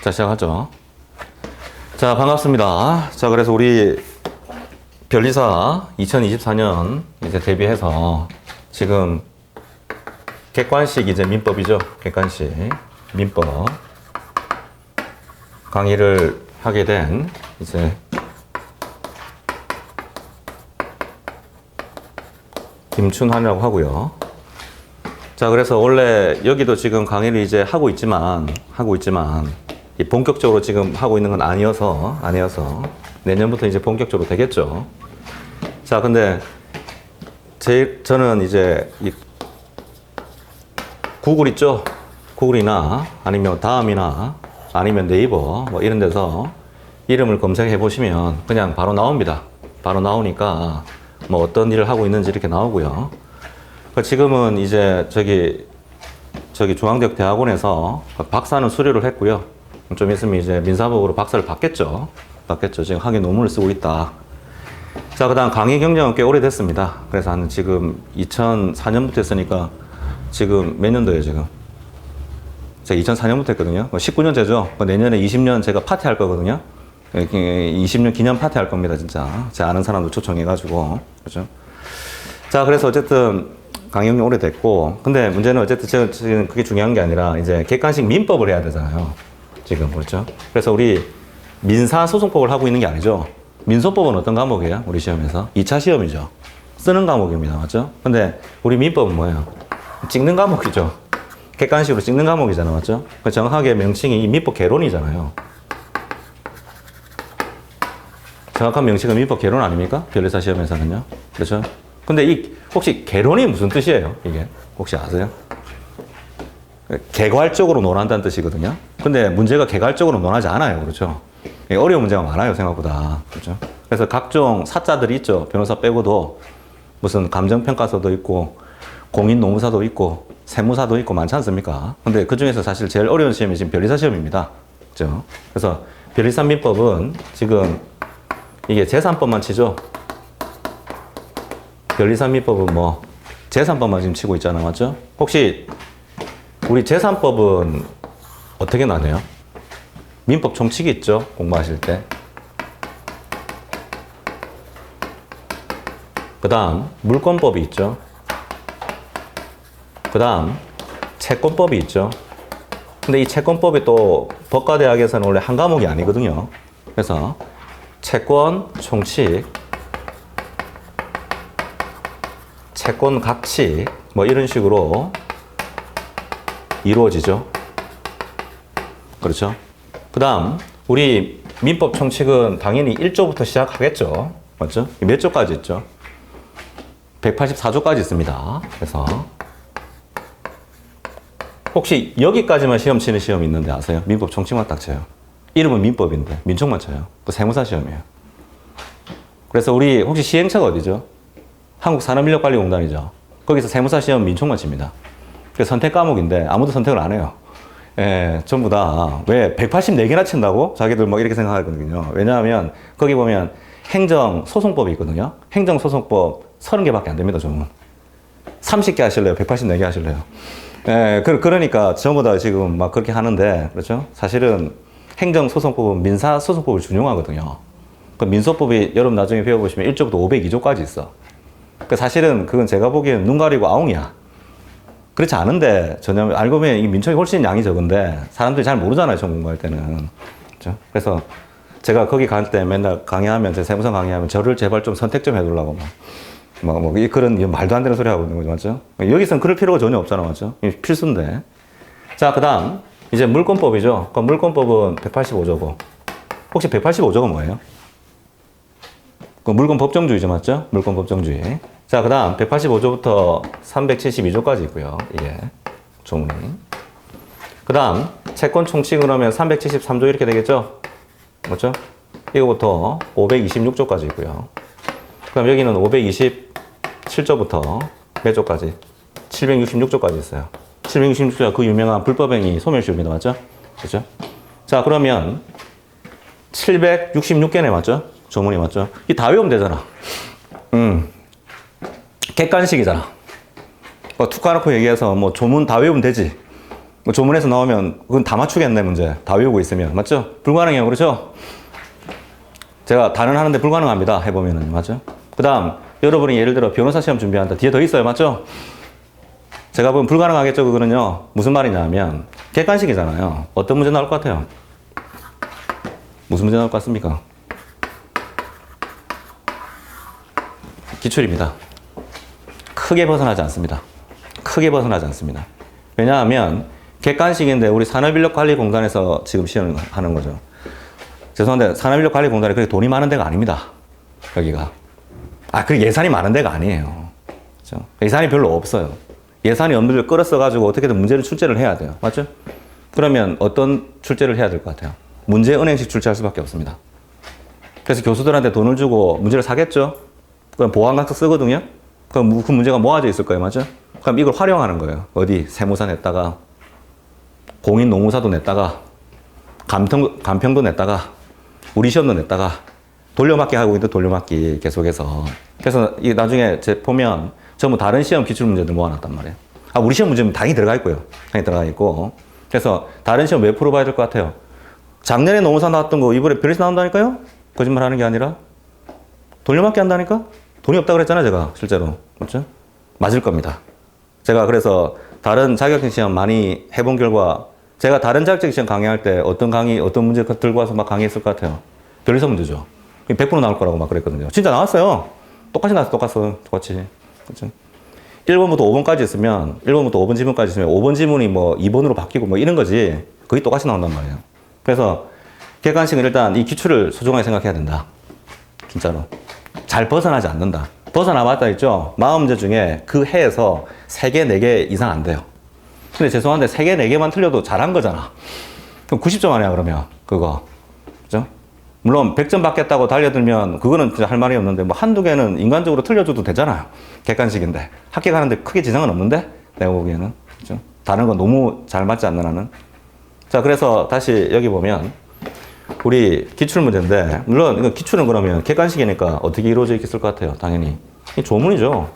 자, 시작하죠. 자, 반갑습니다. 자, 그래서 우리 변리사 2024년 이제 대비해서 지금 객관식 이제 민법이죠. 객관식 민법 강의를 하게 된 이제 김춘환이라고 하고요. 자, 그래서 원래 여기도 지금 강의를 이제 하고 있지만 본격적으로 지금 하고 있는 건 아니어서 내년부터 이제 본격적으로 되겠죠. 자, 근데 저는 이제 이 구글 있죠? 구글이나 아니면 다음이나 아니면 네이버 뭐 이런 데서 이름을 검색해 보시면 그냥 바로 나옵니다. 바로 나오니까 뭐 어떤 일을 하고 있는지 이렇게 나오고요. 지금은 이제 저기 중앙대학 대학원에서 박사는 수료를 했고요. 좀 있으면 이제 민사법으로 박사를 받겠죠. 지금 학위 논문을 쓰고 있다. 자, 그 다음 강의 경력은 꽤 오래됐습니다. 그래서 한 지금 2004년부터 했으니까 지금 몇 년도예요, 지금? 제가 2004년부터 했거든요. 19년째죠. 내년에 20년 제가 파티할 거거든요. 20년 기념 파티 할 겁니다, 진짜. 제 아는 사람도 초청해가지고. 그죠? 자, 그래서 어쨌든 강의 경력 오래됐고, 근데 문제는 어쨌든 지금 그게 중요한 게 아니라 이제 객관식 민법을 해야 되잖아요. 지금, 그렇죠? 그래서 우리 민사소송법을 하고 있는 게 아니죠. 민소법은 어떤 과목이에요? 우리 시험에서? 2차 시험이죠. 쓰는 과목입니다. 맞죠? 근데 우리 민법은 뭐예요? 찍는 과목이죠. 객관식으로 찍는 과목이잖아. 맞죠? 정확하게 명칭이 이 민법 개론이잖아요. 정확한 명칭은 민법 개론 아닙니까? 변리사 시험에서는요. 그렇죠? 근데 혹시 개론이 무슨 뜻이에요? 이게 혹시 아세요? 개괄적으로 논한다는 뜻이거든요. 근데 문제가 개괄적으로 논하지 않아요. 그렇죠? 어려운 문제가 많아요, 생각보다. 그렇죠? 그래서 각종 사자들이 있죠. 변호사 빼고도 무슨 감정평가서도 있고 공인노무사도 있고 세무사도 있고 많지 않습니까? 근데 그 중에서 사실 제일 어려운 시험이 지금 변리사 시험입니다. 그렇죠? 그래서 변리사 민법은 지금 이게 재산법만 치죠. 변리사 민법은 뭐 재산법만 지금 치고 있잖아, 맞죠? 혹시 우리 재산법은 어떻게 나뉘어요? 민법 총칙이 있죠, 공부하실 때. 그 다음 물권법이 있죠. 그 다음 채권법이 있죠. 근데 이 채권법이 또 법과대학에서는 원래 한 과목이 아니거든요. 그래서 채권 총칙, 채권 각칙 뭐 이런 식으로 이루어지죠. 그렇죠? 그 다음 우리 민법 총칙은 당연히 1조부터 시작하겠죠. 맞죠? 몇 조까지 있죠? 184조까지 있습니다. 그래서 혹시 여기까지만 시험 치는 시험이 있는데 아세요? 민법 총칙만 딱 쳐요. 이름은 민법인데 민총만 쳐요. 그 세무사 시험이에요. 그래서 우리 혹시 시행처가 어디죠? 한국산업인력관리공단이죠. 거기서 세무사 시험 민총만 칩니다. 그래서 선택 과목인데 아무도 선택을 안 해요. 예, 전부 다 왜 184개나 친다고? 자기들 뭐 이렇게 생각하거든요. 왜냐하면 거기 보면 행정소송법이 있거든요. 행정소송법 30개밖에 안 됩니다, 저는. 30개 하실래요? 184개 하실래요? 예, 그러니까 전부 다 지금 막 그렇게 하는데, 그렇죠? 사실은 행정소송법은 민사소송법을 준용하거든요. 그 민소법이 여러분 나중에 배워보시면 1조부터 502조까지 있어. 그 사실은 그건 제가 보기엔 눈 가리고 아웅이야. 그렇지 않은데 전혀 알고 보면 이 민총이 훨씬 양이 적은데 사람들이 잘 모르잖아요, 전 공부할 때는. 그렇죠? 그래서 제가 거기 갈 때 맨날 강의하면, 제 세무사 강의하면 저를 제발 좀 선택 좀 해달라고 뭐 그런 말도 안 되는 소리 하고 있는 거죠, 맞죠? 여기서는 그럴 필요가 전혀 없잖아, 맞죠? 필수인데. 자, 그 다음 이제 물권법이죠. 그 물권법은 185조고 혹시 185조가 뭐예요? 그 물권 법정주의죠, 맞죠? 물권 법정주의. 자, 그 다음 185조부터 372조까지 있고요. 이게 조문이. 그 다음 채권 총칙으로 하면 373조 이렇게 되겠죠? 맞죠? 이거부터 526조까지 있고요. 그럼 여기는 527조부터 몇 조까지? 766조까지 있어요. 766조가 그 유명한 불법행위 소멸시효입니다. 맞죠? 그렇죠? 자, 그러면 766개네, 맞죠? 조문이, 맞죠? 이 다 외우면 되잖아. 객관식이잖아. 툭 까놓고 얘기해서 뭐 조문 다 외우면 되지. 뭐 조문에서 나오면 그건 다 맞추겠네, 문제. 다 외우고 있으면. 맞죠? 불가능해요. 그렇죠? 제가 단언하는데 불가능합니다. 해보면은. 맞죠? 그 다음, 여러분이 예를 들어 변호사 시험 준비한다. 뒤에 더 있어요. 맞죠? 제가 보면 불가능하겠죠. 그거는요. 무슨 말이냐면, 객관식이잖아요. 어떤 문제 나올 것 같아요? 무슨 문제 나올 것 같습니까? 기출입니다. 크게 벗어나지 않습니다. 크게 벗어나지 않습니다. 왜냐하면 객관식인데 우리 산업인력관리공단에서 지금 시험을 하는 거죠. 죄송한데 산업인력관리공단이 그렇게 돈이 많은 데가 아닙니다. 여기가. 그 예산이 많은 데가 아니에요. 그렇죠? 예산이 별로 없어요. 예산이 없는 걸 끌어써가지고 어떻게든 문제를 출제를 해야 돼요. 맞죠? 그러면 어떤 출제를 해야 될 것 같아요? 문제은행식 출제할 수밖에 없습니다. 그래서 교수들한테 돈을 주고 문제를 사겠죠? 그럼 보안각서 쓰거든요? 그럼 그 문제가 모아져 있을 거예요. 맞죠? 그럼 이걸 활용하는 거예요. 어디? 세무사 냈다가, 공인노무사도 냈다가, 간평도 냈다가, 우리 시험도 냈다가, 돌려막기 하고 있는데 돌려막기 계속해서. 그래서 이 나중에 제 보면 전부 다른 시험 기출문제들 모아놨단 말이에요. 우리 시험 문제는 당연히 들어가 있고요. 당연히 들어가 있고. 그래서 다른 시험 왜 풀어봐야 될 것 같아요? 작년에 노무사 나왔던 거 이번에 별에서 나온다니까요? 거짓말 하는 게 아니라. 돌려막기 한다니까? 돈이 없다고 그랬잖아요, 제가. 실제로. 맞죠? 맞을 겁니다. 제가 그래서 다른 자격증 시험 많이 해본 결과 제가 다른 자격증 시험 강의할 때 어떤 문제 들고 와서 막 강의했을 것 같아요. 별에서 문제죠. 100% 나올 거라고 막 그랬거든요. 진짜 나왔어요. 똑같이 나왔어, 똑같이. 그렇죠? 1번부터 5번까지 있으면, 1번부터 5번 지문까지 있으면 5번 지문이 뭐 2번으로 바뀌고 뭐 이런 거지. 거의 똑같이 나온단 말이에요. 그래서 객관식은 일단 이 기출을 소중하게 생각해야 된다. 진짜로. 잘 벗어나지 않는다. 벗어나봤다 했죠? 40문제 중에 그 해에서 3개, 4개 이상 안 돼요. 근데 죄송한데 3개, 4개만 틀려도 잘한 거잖아. 그럼 90점 아니야, 그러면. 그거. 그죠? 물론 100점 받겠다고 달려들면 그거는 진짜 할 말이 없는데 뭐 한두 개는 인간적으로 틀려줘도 되잖아요. 객관식인데. 합격하는데 크게 지장은 없는데? 내가 보기에는. 그죠? 다른 건 너무 잘 맞지 않는 한은. 자, 그래서 다시 여기 보면 우리 기출문제인데, 물론 이거 기출은 그러면 객관식이니까 어떻게 이루어져 있을 것 같아요? 당연히. 이 조문이죠.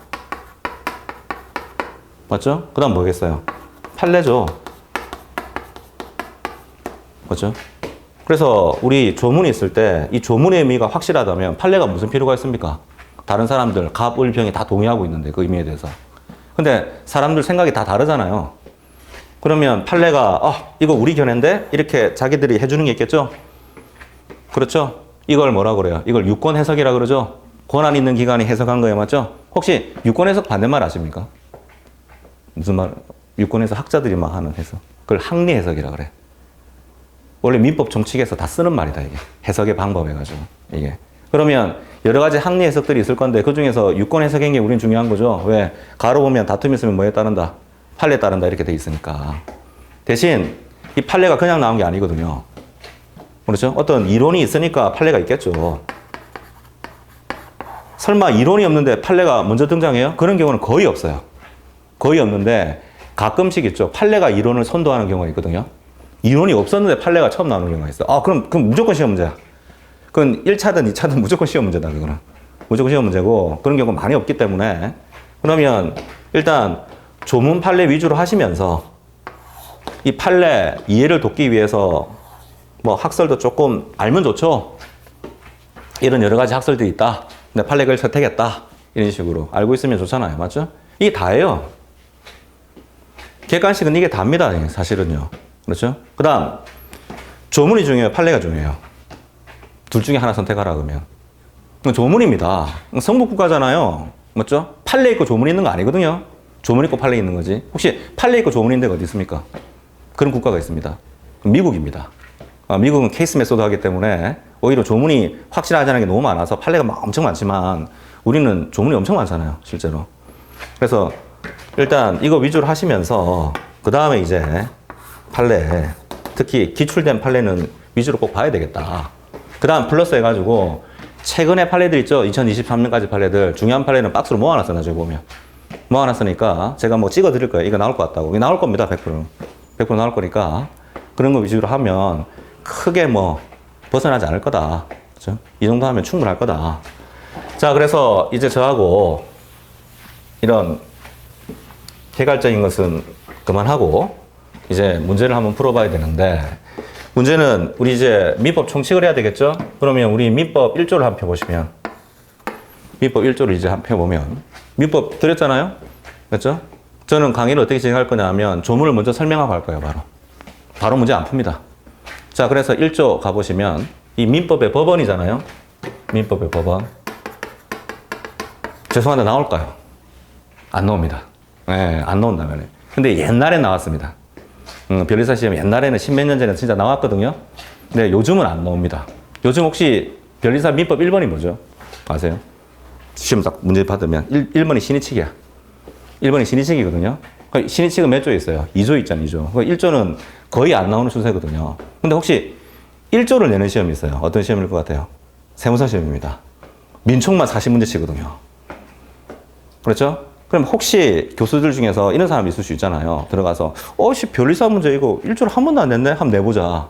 맞죠? 그 다음 뭐겠어요? 판례죠. 맞죠? 그래서 우리 조문이 있을 때 이 조문의 의미가 확실하다면 판례가 무슨 필요가 있습니까? 다른 사람들, 갑, 을, 병이 다 동의하고 있는데 그 의미에 대해서. 근데 사람들 생각이 다 다르잖아요. 그러면 판례가 이거 우리 견해인데 이렇게 자기들이 해주는 게 있겠죠? 그렇죠? 이걸 뭐라 그래요? 이걸 유권 해석이라 그러죠? 권한 있는 기관이 해석한 거예요. 맞죠? 혹시 유권 해석 반대말 아십니까? 무슨 말? 유권 해석 학자들이 막 하는 해석. 그걸 학리 해석이라 그래. 원래 민법 정칙에서 다 쓰는 말이다, 이게. 해석의 방법 해가지고. 이게. 그러면 여러 가지 학리 해석들이 있을 건데 그 중에서 유권 해석인 게 우린 중요한 거죠. 왜? 가로 보면 다툼이 있으면 뭐에 따른다? 판례에 따른다. 이렇게 돼 있으니까. 대신 이 판례가 그냥 나온 게 아니거든요. 그렇죠? 어떤 이론이 있으니까 판례가 있겠죠. 설마 이론이 없는데 판례가 먼저 등장해요? 그런 경우는 거의 없어요. 거의 없는데 가끔씩 있죠. 판례가 이론을 선도하는 경우가 있거든요. 이론이 없었는데 판례가 처음 나오는 경우가 있어요. 그럼 무조건 시험 문제야. 그건 1차든 2차든 무조건 시험 문제다, 그거는. 무조건 시험 문제고 그런 경우가 많이 없기 때문에 그러면 일단 조문 판례 위주로 하시면서 이 판례 이해를 돕기 위해서 뭐 학설도 조금 알면 좋죠. 이런 여러 가지 학설들이 있다. 근데 판례를 선택했다. 이런 식으로 알고 있으면 좋잖아요. 맞죠? 이게 다예요. 객관식은 이게 답니다. 사실은요. 그렇죠? 그 다음 조문이 중요해요? 판례가 중요해요? 둘 중에 하나 선택하라 그러면. 조문입니다. 성북국가잖아요. 맞죠? 판례 있고 조문이 있는 거 아니거든요. 조문 있고 판례 있는 거지. 혹시 판례 있고 조문이 있는 데가 어디 있습니까? 그런 국가가 있습니다. 미국입니다. 미국은 케이스 메소드 하기 때문에 오히려 조문이 확실하지 않은 게 너무 많아서 판례가 막 엄청 많지만 우리는 조문이 엄청 많잖아요, 실제로. 그래서 일단 이거 위주로 하시면서 그 다음에 이제 판례, 특히 기출된 판례는 위주로 꼭 봐야 되겠다. 그 다음 플러스 해가지고 최근에 판례들 있죠? 2023년까지 판례들. 중요한 판례는 박스로 모아놨어요, 나중에 보면. 모아놨으니까 제가 뭐 찍어 드릴 거예요. 이거 나올 것 같다고. 이거 나올 겁니다, 100%. 100% 나올 거니까. 그런 거 위주로 하면 크게 뭐 벗어나지 않을 거다. 그렇죠? 이 정도 하면 충분할 거다. 자, 그래서 이제 저하고 이런 개괄적인 것은 그만하고 이제 문제를 한번 풀어봐야 되는데, 문제는 우리 이제 민법 총칙을 해야 되겠죠? 그러면 우리 민법 1조를 한번 펴보시면, 민법 1조를 이제 한번 펴보면, 민법 드렸잖아요? 그렇죠? 저는 강의를 어떻게 진행할 거냐 하면 조문을 먼저 설명하고 할 거예요, 바로. 바로 문제 안 풉니다. 자, 그래서 1조 가보시면, 이 민법의 법원이잖아요? 민법의 법원. 죄송한데 나올까요? 안 나옵니다. 네, 안 나온다면. 근데 옛날에 나왔습니다. 변리사 시험 옛날에는 십몇 년 전에 진짜 나왔거든요. 근데 요즘은 안 나옵니다. 요즘 혹시 변리사 민법 1번이 뭐죠? 아세요? 시험 딱 문제 받으면 1번이 신의칙이야. 1번이 신의칙이거든요. 신의칙은 몇 조에 있어요? 2조 있잖아요, 2조. 1조는 거의 안 나오는 추세거든요. 근데 혹시 1조를 내는 시험이 있어요. 어떤 시험일 것 같아요? 세무사 시험입니다. 민총만 40문제 치거든요. 그렇죠? 그럼 혹시 교수들 중에서 이런 사람이 있을 수 있잖아요. 들어가서, 변리사 문제 이거 1조를 한 번도 안 냈네? 한번 내보자.